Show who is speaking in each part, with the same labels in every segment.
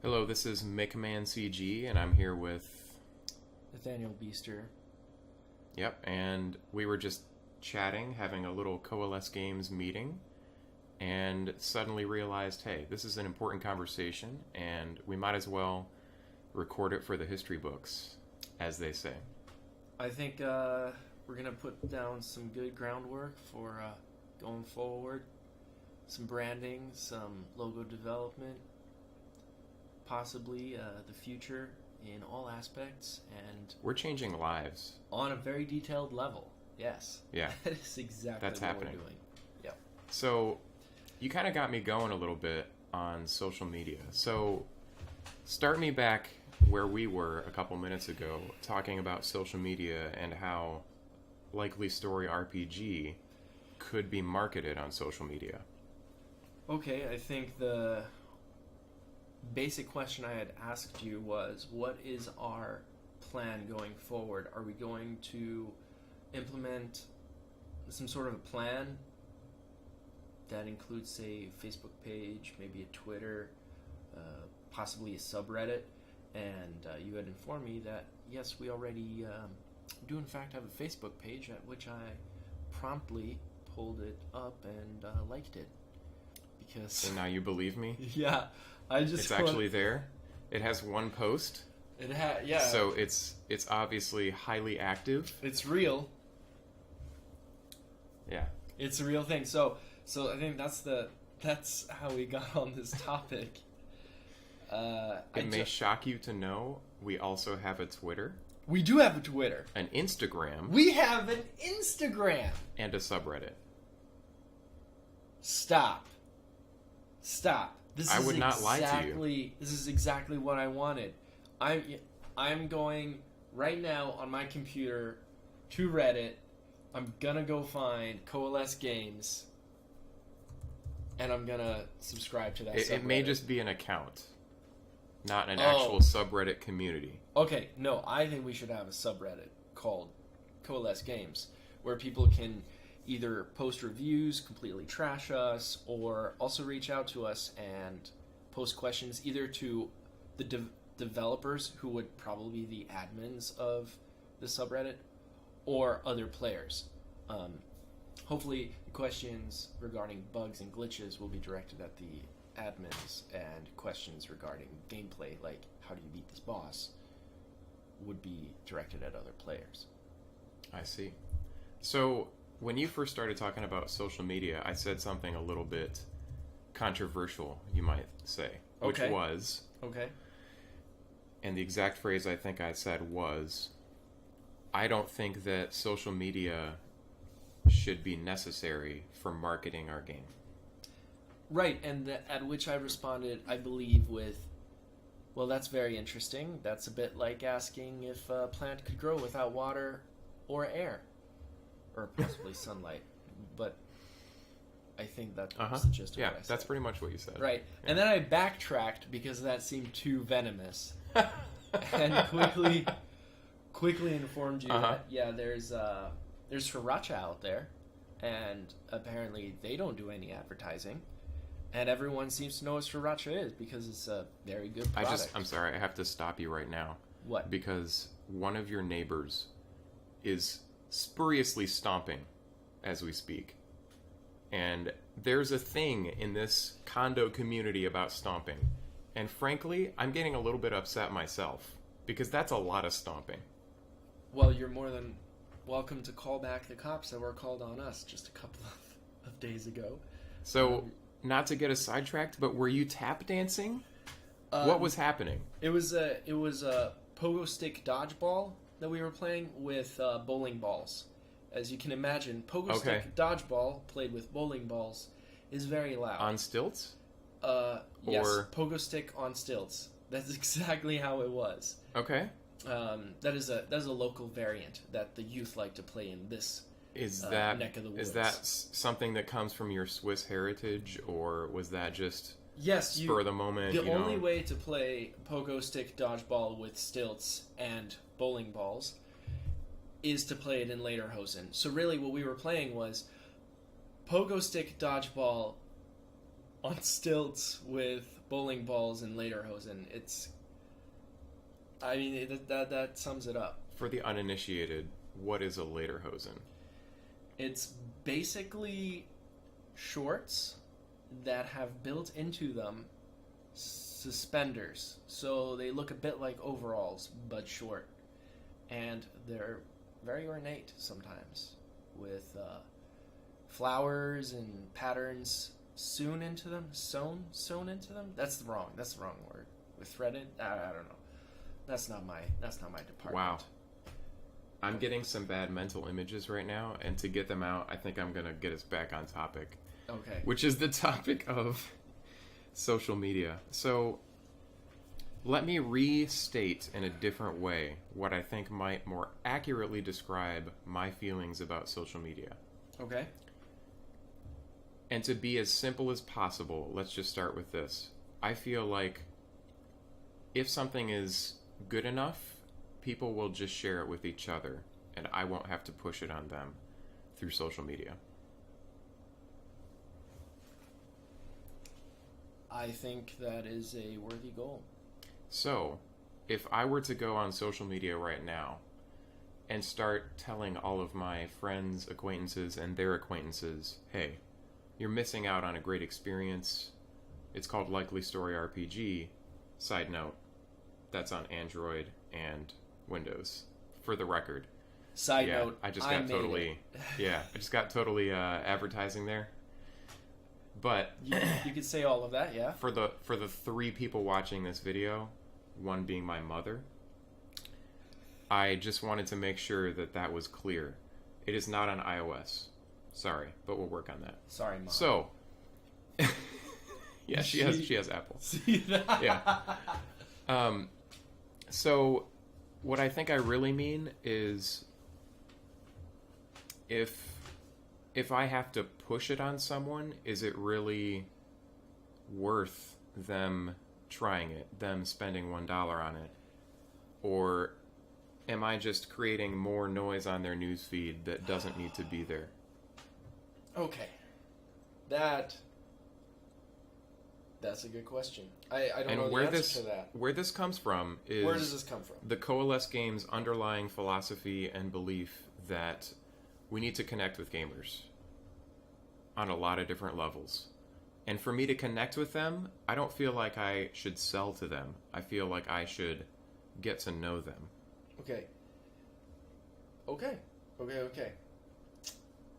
Speaker 1: Hello, this is McMahon CG, and I'm here with...
Speaker 2: Nathaniel Beester.
Speaker 1: Yep, and we were just chatting, having a little Coalesce Games meeting, and suddenly realized, hey, this is an important conversation, and we might as well record it for the history books, as they say.
Speaker 2: I think we're going to put down some good groundwork for going forward. Some branding, some logo development, possibly the future in all aspects, and
Speaker 1: We're changing lives.
Speaker 2: on a very detailed level. Yes.
Speaker 1: Yeah.
Speaker 2: That is exactly
Speaker 1: That's
Speaker 2: what
Speaker 1: happening.
Speaker 2: we're doing. Yep.
Speaker 1: So, you kind of got me going a little bit on social media. So, start me back where we were a couple minutes ago, talking about social media and how Likely Story RPG could be marketed on social media.
Speaker 2: Okay, I think the basic question I had asked you was, what is our plan going forward? Are we going to implement some sort of a plan that includes, say, a Facebook page, maybe a Twitter, possibly a subreddit? And you had informed me that, yes, we already do in fact have a Facebook page, at which I promptly pulled it up and liked it. Because
Speaker 1: So now you believe me?
Speaker 2: yeah, I just
Speaker 1: It's actually there. It has one post,
Speaker 2: yeah.
Speaker 1: so it's obviously highly active.
Speaker 2: It's real.
Speaker 1: Yeah.
Speaker 2: It's a real thing. So I think that's how we got on this topic.
Speaker 1: It may shock you to know we also have a Twitter,
Speaker 2: we do have a Twitter.
Speaker 1: an Instagram,
Speaker 2: We have an Instagram.
Speaker 1: and a subreddit.
Speaker 2: Stop.
Speaker 1: I would not lie to you.
Speaker 2: This is exactly what I wanted. I'm going right now on my computer to Reddit. I'm gonna go find Coalesce Games, and I'm gonna subscribe to that.
Speaker 1: It may
Speaker 2: subreddit.
Speaker 1: just be an account, not an
Speaker 2: Oh.
Speaker 1: actual subreddit community.
Speaker 2: Okay, no, I think we should have a subreddit called Coalesce Games, where people can either post reviews, completely trash us, or also reach out to us and post questions either to the developers, who would probably be the admins of the subreddit, or other players. Hopefully, the questions regarding bugs and glitches will be directed at the admins, and questions regarding gameplay, like how do you beat this boss, would be directed at other players.
Speaker 1: I see. So, when you first started talking about social media, I said something a little bit controversial, you might say, which
Speaker 2: Okay.
Speaker 1: was,
Speaker 2: Okay.
Speaker 1: and the exact phrase I think I said was, I don't think that social media should be necessary for marketing our game.
Speaker 2: Right, and at which I responded, I believe, with, well, that's very interesting. That's a bit like asking if a plant could grow without water or air, or possibly sunlight. But I think that was the gist of
Speaker 1: Yeah,
Speaker 2: what I said.
Speaker 1: that's pretty much what you said.
Speaker 2: Right,
Speaker 1: Yeah.
Speaker 2: and then I backtracked because that seemed too venomous, and quickly informed you that, yeah, there's Sriracha out there, and apparently they don't do any advertising. And everyone seems to know what Sriracha is because it's a very good product.
Speaker 1: I'm sorry, I have to stop you right now.
Speaker 2: What?
Speaker 1: Because one of your neighbors is spuriously stomping as we speak. And there's a thing in this condo community about stomping. And frankly, I'm getting a little bit upset myself. Because that's a lot of stomping.
Speaker 2: Well, you're more than welcome to call back the cops that were called on us just a couple of days ago.
Speaker 1: So, not to get us sidetracked, but were you tap dancing? What was happening?
Speaker 2: It was a pogo stick dodgeball that we were playing with bowling balls. As you can imagine, pogo stick dodgeball played with bowling balls is very loud.
Speaker 1: On stilts?
Speaker 2: Yes, pogo stick on stilts. That's exactly how it was.
Speaker 1: Okay.
Speaker 2: That is a local variant that the youth like to play in this neck of the woods.
Speaker 1: Is that something that comes from your Swiss heritage, or was that just spur of the moment?
Speaker 2: The only way to play pogo stick dodgeball with stilts and bowling balls is to play it in Lederhosen. So really what we were playing was pogo stick dodgeball on stilts with bowling balls and lederhosen. That sums it up.
Speaker 1: For the uninitiated, what is a lederhosen?
Speaker 2: It's basically shorts that have built into them suspenders, so they look a bit like overalls but short, and they're very ornate sometimes with flowers and patterns sewn into them. That's the wrong word. With threaded, I don't know. That's not my department.
Speaker 1: Wow. I'm getting some bad mental images right now, and to get them out, I think I'm going to get us back on topic.
Speaker 2: Okay.
Speaker 1: Which is the topic of social media. So, let me restate in a different way what I think might more accurately describe my feelings about social media.
Speaker 2: Okay.
Speaker 1: And to be as simple as possible, let's just start with this. I feel like if something is good enough, people will just share it with each other, and I won't have to push it on them through social media.
Speaker 2: I think that is a worthy goal.
Speaker 1: So, if I were to go on social media right now and start telling all of my friends, acquaintances, and their acquaintances, hey, you're missing out on a great experience. It's called Likely Story RPG. Side note, that's on Android and Windows, for the record.
Speaker 2: Side note,
Speaker 1: I just got totally advertising there. But
Speaker 2: you could say all of that, yeah.
Speaker 1: For the 3 people watching this video, one being my mother, I just wanted to make sure that was clear. It is not on iOS. Sorry, but we'll work on that.
Speaker 2: Sorry, Mom.
Speaker 1: So, yeah, she has Apple.
Speaker 2: See that?
Speaker 1: Yeah. So, what I think I really mean is, if I have to push it on someone, is it really worth them trying it, them spending $1 on it? Or am I just creating more noise on their newsfeed that doesn't need to be there?
Speaker 2: Okay. That's a good question. I don't know the answer to that.
Speaker 1: Where this comes from is...
Speaker 2: Where does this come from?
Speaker 1: The Coalesce Games' underlying philosophy and belief that we need to connect with gamers on a lot of different levels. And for me to connect with them, I don't feel like I should sell to them. I feel like I should get to know them.
Speaker 2: Okay.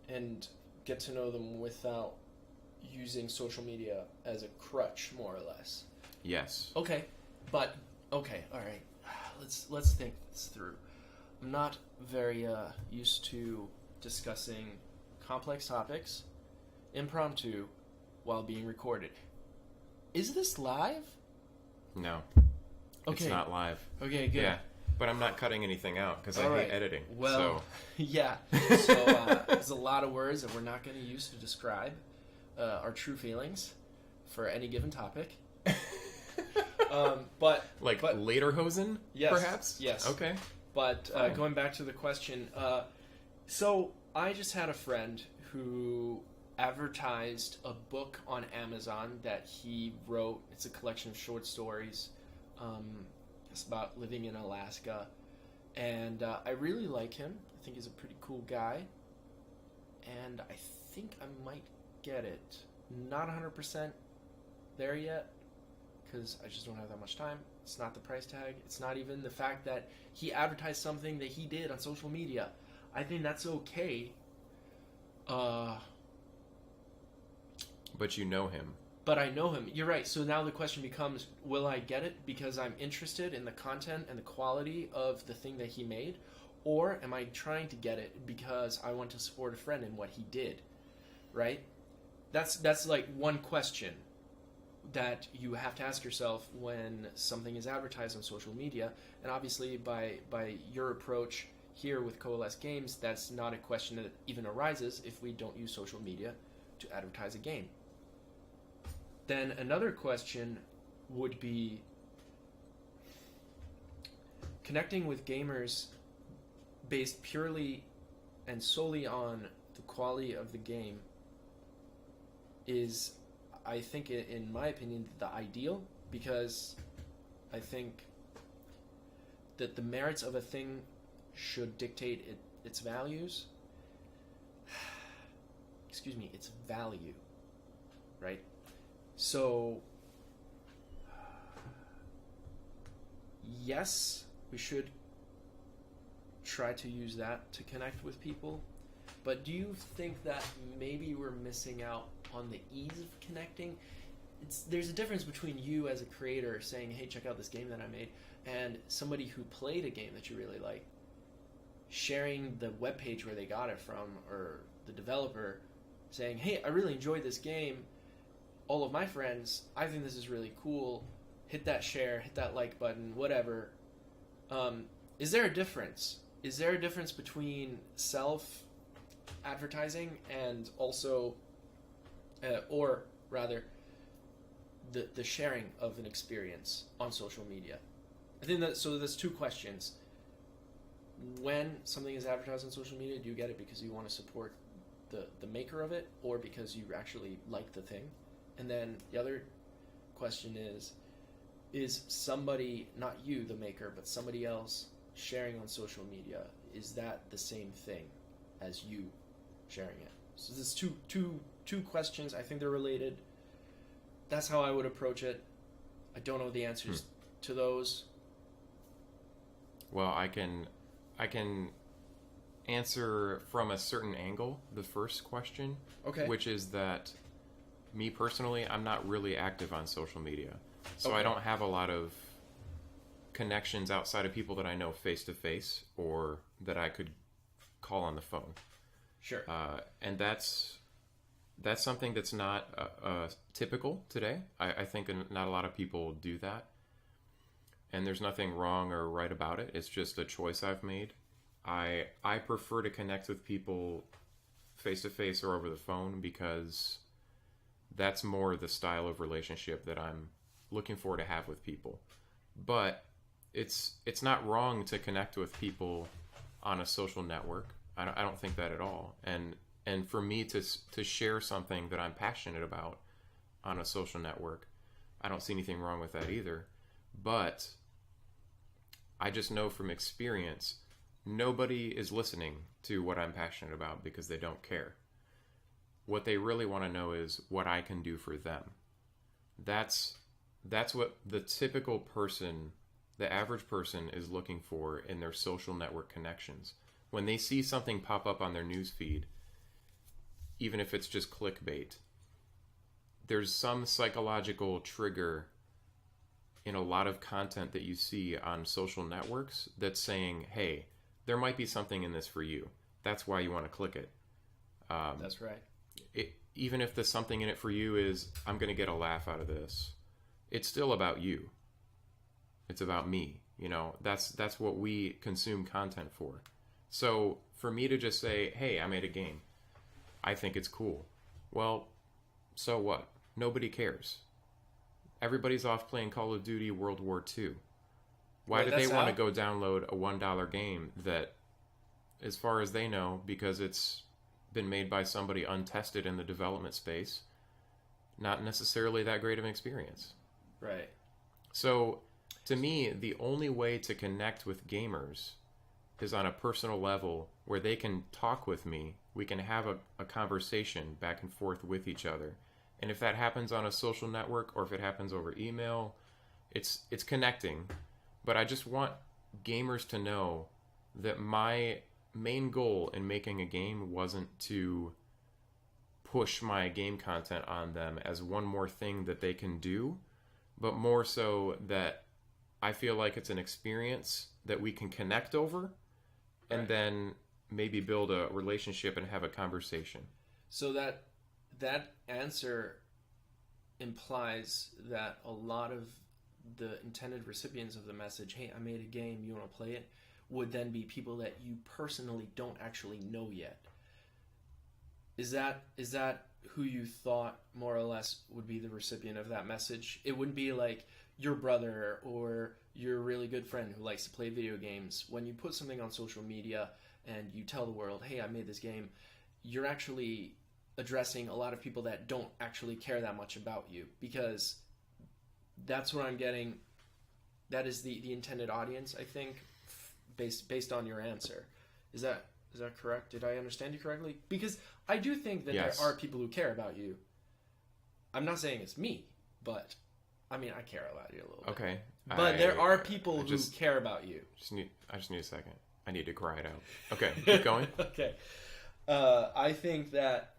Speaker 2: And get to know them without using social media as a crutch, more or less.
Speaker 1: Yes.
Speaker 2: Okay, all right. Let's think this through. I'm not very used to discussing complex topics impromptu while being recorded. Is this live?
Speaker 1: No.
Speaker 2: Okay.
Speaker 1: It's not live.
Speaker 2: Okay, good.
Speaker 1: Yeah, but I'm not cutting anything out because I hate editing.
Speaker 2: Well,
Speaker 1: so.
Speaker 2: Yeah. So there's a lot of words that we're not going to use to describe our true feelings for any given topic. But
Speaker 1: lederhosen,
Speaker 2: yes,
Speaker 1: perhaps?
Speaker 2: Yes.
Speaker 1: Okay.
Speaker 2: But going back to the question, so I just had a friend who advertised a book on Amazon that he wrote. It's a collection of short stories. It's about living in Alaska. And I really like him. I think he's a pretty cool guy. And I think I might get it. Not 100% there yet, because I just don't have that much time. It's not the price tag. It's not even the fact that he advertised something that he did on social media. I think that's okay.
Speaker 1: But you know him.
Speaker 2: But I know him. You're right. So now the question becomes, will I get it because I'm interested in the content and the quality of the thing that he made? Or am I trying to get it because I want to support a friend in what he did? Right? That's like one question that you have to ask yourself when something is advertised on social media. And obviously by your approach here with Coalesce Games, that's not a question that even arises if we don't use social media to advertise a game. Then another question would be connecting with gamers based purely and solely on the quality of the game is, I think, in my opinion, the ideal, because I think that the merits of a thing should dictate its values. Excuse me, its value, right? So, yes, we should try to use that to connect with people, but do you think that maybe we're missing out on the ease of connecting? There's a difference between you as a creator saying, hey, check out this game that I made, and somebody who played a game that you really like, sharing the webpage where they got it from, or the developer saying, hey, I really enjoyed this game. All of my friends, I think this is really cool. Hit that share, hit that like button, whatever. Is there a difference? Is there a difference between self-advertising and also, or rather, the sharing of an experience on social media? I think that, so there's two questions. When something is advertised on social media, do you get it because you want to support the maker of it, or because you actually like the thing? And then the other question is somebody, not you, the maker, but somebody else sharing on social media, is that the same thing as you sharing it? So there's two questions. I think they're related. That's how I would approach it. I don't know the answers to those.
Speaker 1: Well, I can answer from a certain angle the first question,
Speaker 2: Okay.
Speaker 1: which is that me personally, I'm not really active on social media. So
Speaker 2: Okay.
Speaker 1: I don't have a lot of connections outside of people that I know face to face or that I could call on the phone.
Speaker 2: Sure.
Speaker 1: And that's something that's not typical today. I think not a lot of people do that. And there's nothing wrong or right about it. It's just a choice I've made. I prefer to connect with people face to face or over the phone because that's more the style of relationship that I'm looking for to have with people. But it's not wrong to connect with people on a social network. I don't think that at all. And for me to share something that I'm passionate about on a social network, I don't see anything wrong with that either. But I just know from experience, nobody is listening to what I'm passionate about because they don't care. What they really want to know is what I can do for them. That's what the typical person, the average person, is looking for in their social network connections. When they see something pop up on their news feed, even if it's just clickbait, there's some psychological trigger in a lot of content that you see on social networks that's saying, hey, there might be something in this for you. That's why you want to click it.
Speaker 2: That's right.
Speaker 1: Even if the something in it for you is, I'm going to get a laugh out of this, it's still about you. It's about me. You know, that's what we consume content for. So for me to just say, hey, I made a game, I think it's cool. Well, so what? Nobody cares. Everybody's off playing Call of Duty World War II. Why did they want to go download a $1 game that, as far as they know, because it's been made by somebody untested in the development space, not necessarily that great of an experience?
Speaker 2: Right.
Speaker 1: So, to me, the only way to connect with gamers is on a personal level where they can talk with me. We can have a conversation back and forth with each other. And if that happens on a social network or if it happens over email, it's connecting. But I just want gamers to know that my main goal in making a game wasn't to push my game content on them as one more thing that they can do, but more so that I feel like it's an experience that we can connect over and
Speaker 2: Right.
Speaker 1: then maybe build a relationship and have a conversation.
Speaker 2: So that answer implies that a lot of the intended recipients of the message, hey, I made a game, you want to play it, would then be people that you personally don't actually know yet. Is that who you thought more or less would be the recipient of that message? It wouldn't be like your brother or your really good friend who likes to play video games. When you put something on social media and you tell the world, hey, I made this game, you're actually addressing a lot of people that don't actually care that much about you, because that's what I'm getting. That is the intended audience, I think, based on your answer. Is that correct? Did I understand you correctly? Because I do think that
Speaker 1: Yes.
Speaker 2: there are people who care about you. I'm not saying it's me, but I mean, I care about you a little bit.
Speaker 1: Okay.
Speaker 2: But there are people who care about you.
Speaker 1: I just need a second. I need to cry it out. Okay, keep going.
Speaker 2: Okay. I think that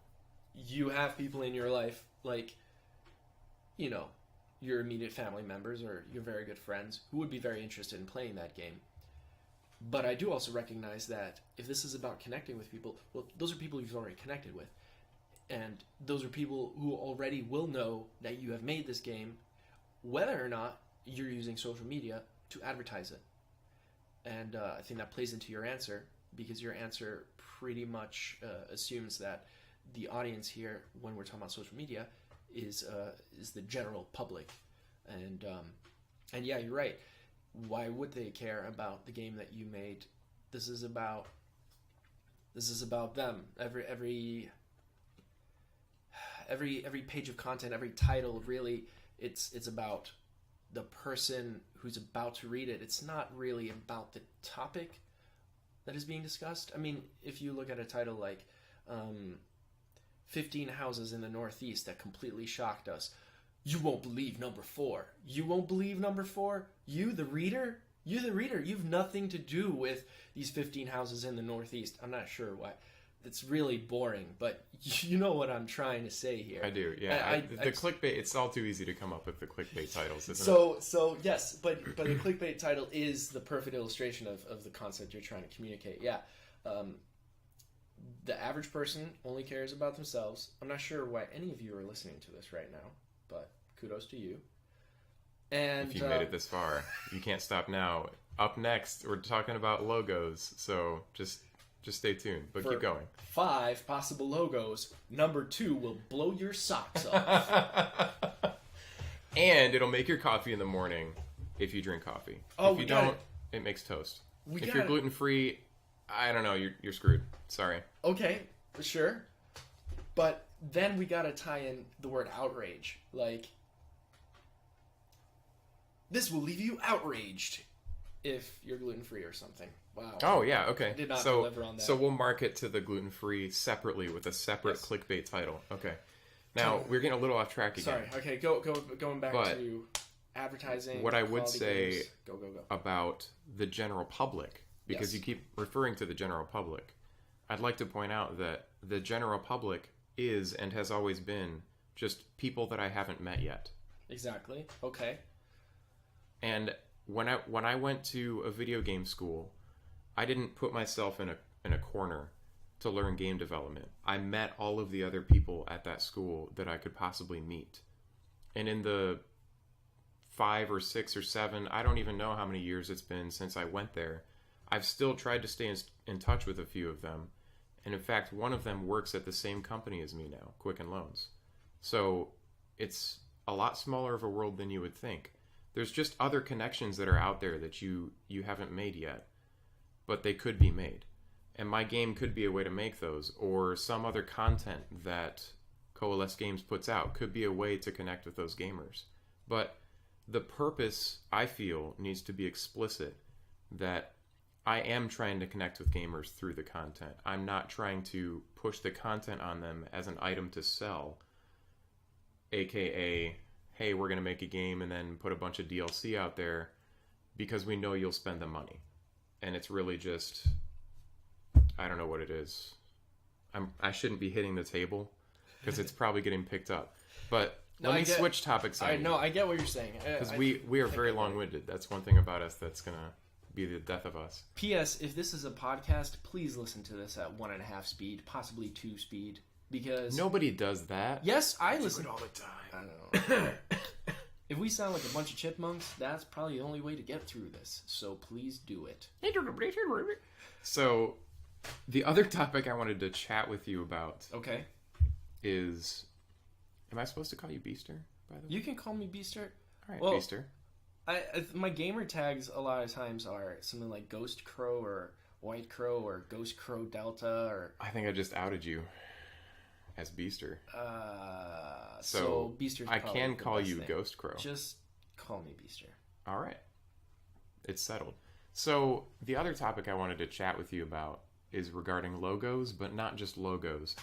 Speaker 2: you have people in your life, like, you know, your immediate family members or your very good friends who would be very interested in playing that game. But I do also recognize that if this is about connecting with people, well, those are people you've already connected with. And those are people who already will know that you have made this game, whether or not you're using social media to advertise it. And I think that plays into your answer, because your answer pretty much assumes that the audience here, when we're talking about social media, is the general public. And yeah, you're right. Why would they care about the game that you made? This is about them. Every page of content, every title, really, it's about the person who's about to read it. It's not really about the topic that is being discussed. I mean, if you look at a title like 15 Houses in the Northeast That Completely Shocked Us, you won't believe number 4. You won't believe number 4? You, the reader? You've nothing to do with these 15 houses in the Northeast. I'm not sure why. It's really boring, but you know what I'm trying to say here.
Speaker 1: I do, yeah. The clickbait, it's all too easy to come up with the clickbait titles, isn't it?
Speaker 2: So yes, but the clickbait title is the perfect illustration of the concept you're trying to communicate. Yeah. The average person only cares about themselves. I'm not sure why any of you are listening to this right now, but kudos to you. And
Speaker 1: if you made it this far, you can't stop now. Up next, we're talking about logos, so just stay tuned, but keep going. 5
Speaker 2: possible logos. Number 2 will blow your socks off.
Speaker 1: And it'll make your coffee in the morning if you drink coffee.
Speaker 2: Oh,
Speaker 1: if you don't, it makes toast. If you're gluten-free, I don't know, you're screwed. Sorry.
Speaker 2: Okay, sure. But then we gotta tie in the word outrage. Like, this will leave you outraged if you're gluten-free or something. Wow.
Speaker 1: Oh, yeah, okay.
Speaker 2: I did not deliver on that.
Speaker 1: So we'll market to the gluten-free separately with a separate clickbait title. Okay. Now, we're getting a little off track again.
Speaker 2: Sorry, okay, going back to advertising.
Speaker 1: What I would say
Speaker 2: games. Go.
Speaker 1: About the general public, because you keep referring to the general public, I'd like to point out that the general public is and has always been just people that I haven't met yet.
Speaker 2: Exactly. Okay.
Speaker 1: And when I went to a video game school, I didn't put myself in a corner to learn game development. I met all of the other people at that school that I could possibly meet. And in the 5 or 6 or 7, I don't even know how many years it's been since I went there, I've still tried to stay in touch with a few of them. And in fact, one of them works at the same company as me now, Quicken Loans. So it's a lot smaller of a world than you would think. There's just other connections that are out there that you haven't made yet, but they could be made. And my game could be a way to make those, or some other content that Coalesce Games puts out could be a way to connect with those gamers. But the purpose, I feel, needs to be explicit, that I am trying to connect with gamers through the content. I'm not trying to push the content on them as an item to sell, aka, hey, we're going to make a game and then put a bunch of DLC out there because we know you'll spend the money. And it's really just, I don't know what it is. I shouldn't be hitting the table because it's probably getting picked up. But let me switch topics.
Speaker 2: I get what you're saying.
Speaker 1: Because we are very long-winded. That's one thing about us that's going to be the death of us.
Speaker 2: P.S. If this is a podcast, please listen to this at 1.5 speed, possibly 2 speed, because
Speaker 1: nobody does that.
Speaker 2: Yes, I listen
Speaker 1: do it all the time.
Speaker 2: I don't know. If we sound like a bunch of chipmunks, that's probably the only way to get through this. So please do it.
Speaker 1: So the other topic I wanted to chat with you about, is, am I supposed to call you Beaster? By the way,
Speaker 2: you can call me Beaster.
Speaker 1: All right, well, Beaster.
Speaker 2: My gamer tags a lot of times are something like Ghost Crow or White Crow or Ghost Crow Delta or.
Speaker 1: I think I just outed you. as Beaster.
Speaker 2: So Beaster's
Speaker 1: I
Speaker 2: probably
Speaker 1: can
Speaker 2: the
Speaker 1: call
Speaker 2: best
Speaker 1: you
Speaker 2: name.
Speaker 1: Ghost Crow.
Speaker 2: Just call me Beaster.
Speaker 1: All right. It's settled. So the other topic I wanted to chat with you about is regarding logos, but not just logos,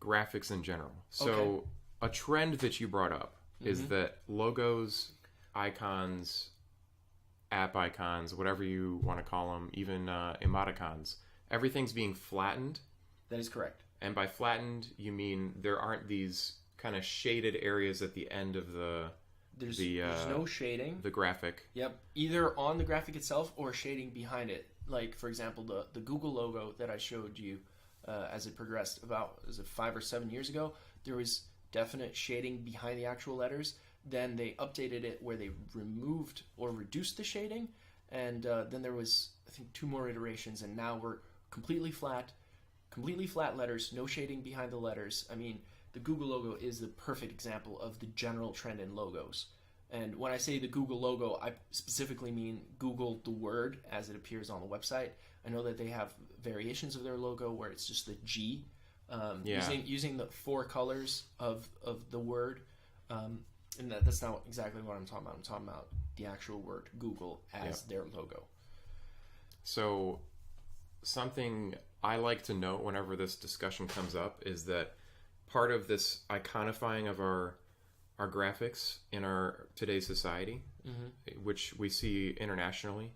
Speaker 1: graphics in general. So a trend that you brought up is that logos, icons, app icons, whatever you want to call them, even emoticons, everything's being flattened.
Speaker 2: That is correct.
Speaker 1: And by flattened, you mean there aren't these kind of shaded areas at the end of
Speaker 2: there's no shading.
Speaker 1: The graphic.
Speaker 2: Yep. Either on the graphic itself or shading behind it. Like, for example, the Google logo that I showed you as it progressed about, was it 5 or 7 years ago? There was definite shading behind the actual letters. Then they updated it where they removed or reduced the shading. And then there was, I think, 2 more iterations. And now we're completely flat letters, no shading behind the letters. I mean, the Google logo is the perfect example of the general trend in logos. And when I say the Google logo, I specifically mean Google the word as it appears on the website. I know that they have variations of their logo where it's just the G, using the 4 colors of the word. And that's not exactly what I'm talking about. I'm talking about the actual word Google as their logo.
Speaker 1: So something I like to note whenever this discussion comes up is that part of this iconifying of our graphics in our today's society, which we see internationally,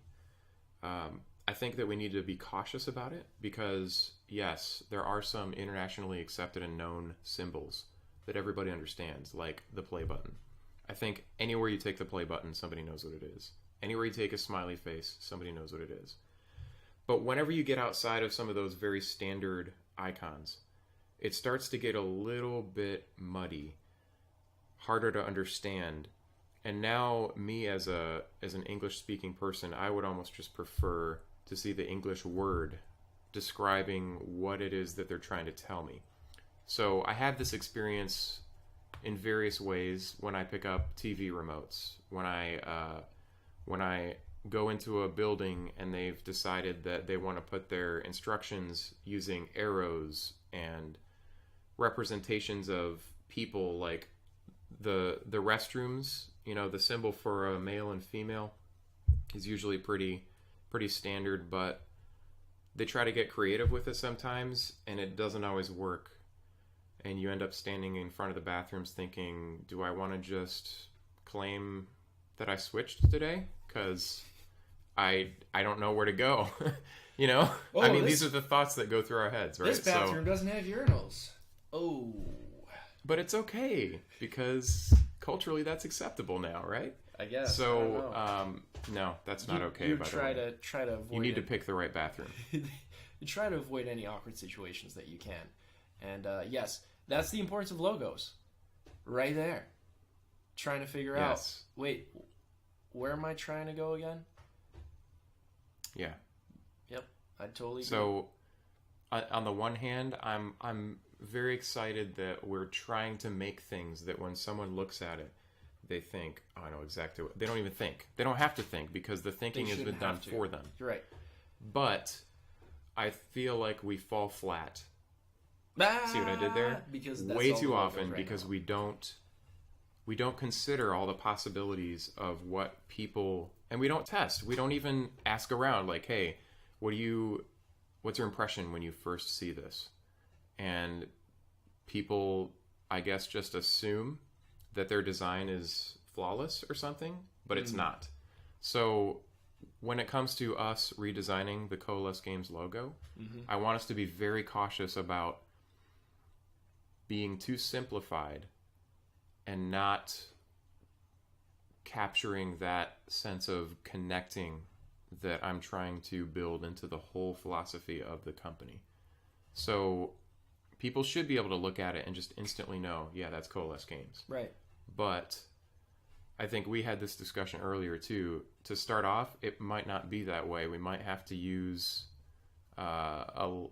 Speaker 1: I think that we need to be cautious about it because, yes, there are some internationally accepted and known symbols that everybody understands, like the play button. I think anywhere you take the play button, somebody knows what it is. Anywhere you take a smiley face, somebody knows what it is. But whenever you get outside of some of those very standard icons, it starts to get a little bit muddy, harder to understand. And now me as an English-speaking person, I would almost just prefer to see the English word describing what it is that they're trying to tell me. So I have this experience in various ways when I pick up TV remotes, when I go into a building and they've decided that they want to put their instructions using arrows and representations of people, like the restrooms, the symbol for a male and female is usually pretty standard, but they try to get creative with it sometimes and it doesn't always work. And you end up standing in front of the bathrooms thinking, do I want to just claim that I switched today? Because I don't know where to go. These are the thoughts that go through our heads, right?
Speaker 2: This bathroom doesn't have urinals. Oh.
Speaker 1: But it's okay because culturally that's acceptable now, right?
Speaker 2: I guess.
Speaker 1: So, no, that's not okay.
Speaker 2: You try to avoid.
Speaker 1: You need to pick the right bathroom.
Speaker 2: You try to avoid any awkward situations that you can, and yes, that's the importance of logos, right there. Trying to figure out. Wait, where am I trying to go again?
Speaker 1: Yeah.
Speaker 2: Yep, I totally.
Speaker 1: So, on the one hand, I'm very excited that we're trying to make things that when someone looks at it, they think, oh, I know exactly what... They don't even think. They don't have to think because the thinking has been done for them.
Speaker 2: You're right.
Speaker 1: But I feel like we fall flat. See what I did there?
Speaker 2: Because
Speaker 1: way too often because we don't consider all the possibilities of what people... And we don't test. We don't even ask around like, hey, what's your impression when you first see this? And people, I guess, just assume that their design is flawless or something, but it's not. So when it comes to us redesigning the Coalesce Games logo, I want us to be very cautious about being too simplified and not capturing that sense of connecting that I'm trying to build into the whole philosophy of the company. So people should be able to look at it and just instantly know, yeah, that's Coalesce Games.
Speaker 2: Right.
Speaker 1: But I think we had this discussion earlier too. To start off, it might not be that way. We might have to use some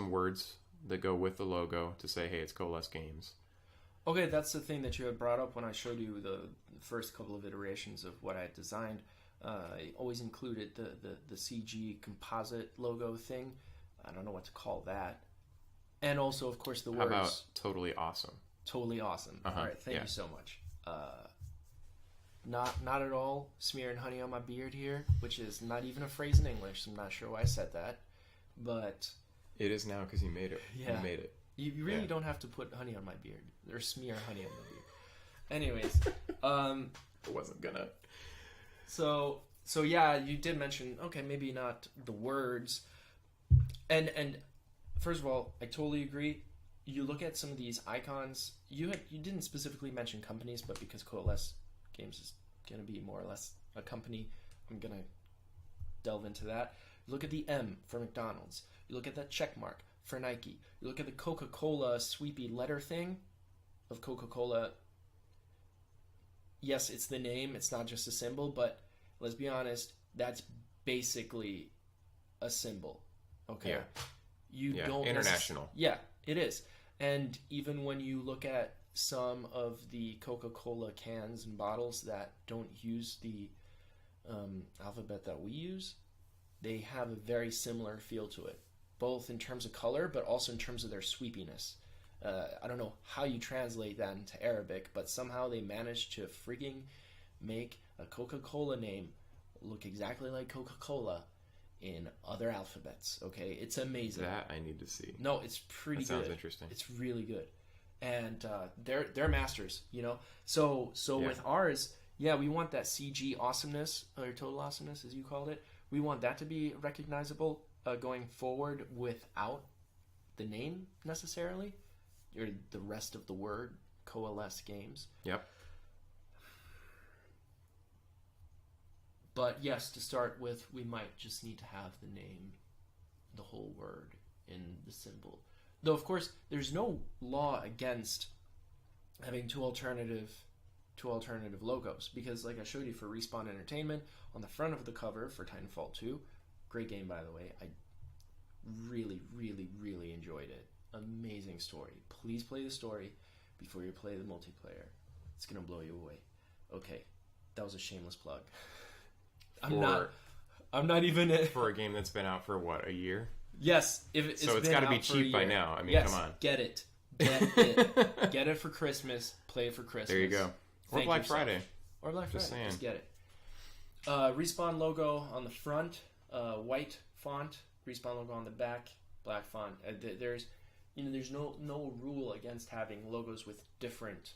Speaker 1: words that go with the logo to say, hey, it's Coalesce Games.
Speaker 2: Okay, that's the thing that you had brought up when I showed you the first couple of iterations of what I had designed. I always included the CG composite logo thing. I don't know what to call that. And also, of course, the
Speaker 1: How
Speaker 2: words.
Speaker 1: about totally awesome?
Speaker 2: Totally awesome.
Speaker 1: Uh-huh,
Speaker 2: All right, thank
Speaker 1: yeah.
Speaker 2: you so much. Not at all smearing honey on my beard here, which is not even a phrase in English. So I'm not sure why I said that, but
Speaker 1: It is now because you made it.
Speaker 2: Yeah.
Speaker 1: You made it.
Speaker 2: you really
Speaker 1: Yeah.
Speaker 2: don't have to put honey on my beard or smear honey on my beard. Anyways,
Speaker 1: I wasn't gonna.
Speaker 2: so yeah, you did mention okay, maybe not the words, and first of all, I totally agree. You look at some of these icons. You didn't specifically mention companies, but because Coalesce Games is going to be more or less a company, I'm going to delve into that. Look at the M for McDonald's. You look at that check mark for Nike. You look at the Coca-Cola sweepy letter thing of Coca-Cola. Yes, it's the name. It's not just a symbol, but let's be honest, that's basically a symbol. Okay?
Speaker 1: Yeah.
Speaker 2: You
Speaker 1: Yeah,
Speaker 2: don't
Speaker 1: international.
Speaker 2: Yeah, it is. And even when you look at some of the Coca-Cola cans and bottles that don't use the alphabet that we use, they have a very similar feel to it, both in terms of color, but also in terms of their sweepiness. I don't know how you translate that into Arabic, but somehow they managed to frigging make a Coca-Cola name look exactly like Coca-Cola in other alphabets. Okay, it's amazing.
Speaker 1: That I need to see.
Speaker 2: No, it's pretty
Speaker 1: That sounds
Speaker 2: good.
Speaker 1: interesting.
Speaker 2: It's really good, and they're masters, you know. So
Speaker 1: Yeah.
Speaker 2: with ours, yeah, we want that CG awesomeness or total awesomeness, as you called it. We want that to be recognizable going forward without the name necessarily, or the rest of the word Coalesce Games.
Speaker 1: Yep.
Speaker 2: But yes, to start with, we might just need to have the name, the whole word in the symbol. Though, of course, there's no law against having two alternative logos, because like I showed you for Respawn Entertainment, on the front of the cover for Titanfall 2, great game by the way, I really, really, really enjoyed it. Amazing story. Please play the story before you play the multiplayer. It's going to blow you away. Okay, that was a shameless plug. I'm not even
Speaker 1: For a game that's been out for what, a year?
Speaker 2: Yes, if it's
Speaker 1: So it's
Speaker 2: got
Speaker 1: got to be cheap by now. I mean,
Speaker 2: yes,
Speaker 1: come on.
Speaker 2: get it. Get it for Christmas. Play it for Christmas.
Speaker 1: There you go. Or
Speaker 2: Thank
Speaker 1: Black
Speaker 2: yourself.
Speaker 1: Friday.
Speaker 2: Or Black
Speaker 1: Just
Speaker 2: Friday.
Speaker 1: saying.
Speaker 2: Just get it. Respawn logo on the front, white font. Respawn logo on the back, black font. There's no rule against having logos with different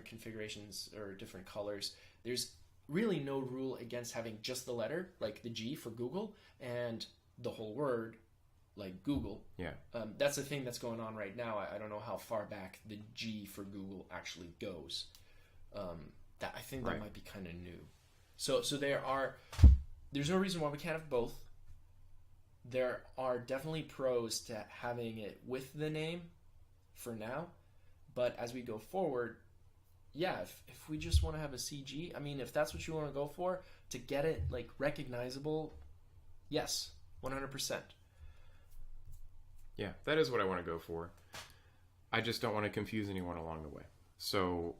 Speaker 2: configurations or different colors. There's really no rule against having just the letter, like the G for Google, and the whole word, like Google.
Speaker 1: Yeah.
Speaker 2: That's the thing that's going on right now. I don't know how far back the G for Google actually goes. That I think that
Speaker 1: Right.
Speaker 2: might be kind of new. So there's no reason why we can't have both. There are definitely pros to having it with the name for now, but as we go forward, yeah, if we just want to have a CG, I mean, if that's what you want to go for, to get it like recognizable, yes, 100%.
Speaker 1: Yeah, that is what I want to go for. I just don't want to confuse anyone along the way. So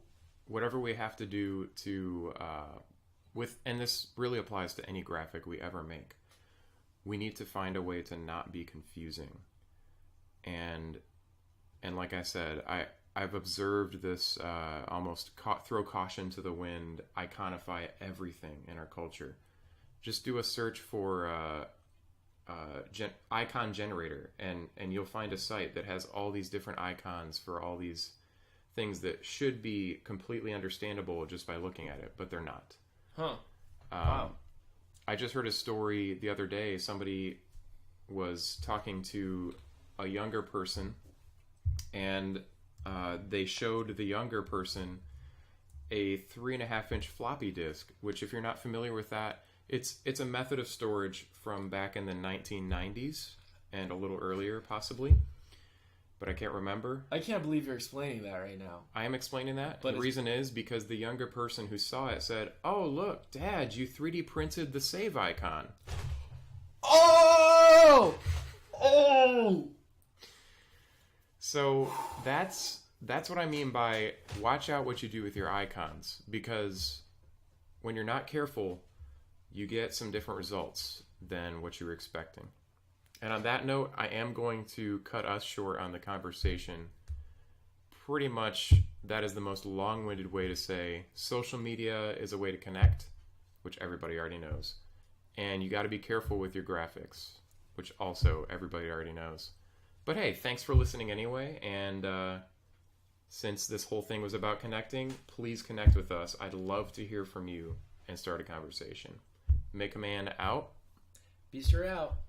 Speaker 1: whatever we have to do to and this really applies to any graphic we ever make, we need to find a way to not be confusing. And like I said, I've observed this almost throw caution to the wind, iconify everything in our culture. Just do a search for icon generator, and you'll find a site that has all these different icons for all these things that should be completely understandable just by looking at it, but they're not.
Speaker 2: Huh. Wow.
Speaker 1: I just heard a story the other day. Somebody was talking to a younger person, and they showed the younger person a 3.5-inch floppy disk, which, if you're not familiar with that, it's a method of storage from back in the 1990s and a little earlier, possibly, but I can't remember.
Speaker 2: I can't believe you're explaining that right now.
Speaker 1: I am explaining that.
Speaker 2: But
Speaker 1: the reason is because the younger person who saw it said, "Oh, look, Dad, you 3D printed the save icon."
Speaker 2: Oh! Oh!
Speaker 1: So that's what I mean by watch out what you do with your icons, because when you're not careful, you get some different results than what you were expecting. And on that note, I am going to cut us short on the conversation. Pretty much, that is the most long-winded way to say social media is a way to connect, which everybody already knows. And you got to be careful with your graphics, which also everybody already knows. But hey, thanks for listening anyway. And since this whole thing was about connecting, please connect with us. I'd love to hear from you and start a conversation. Make a man out.
Speaker 2: Beaster out.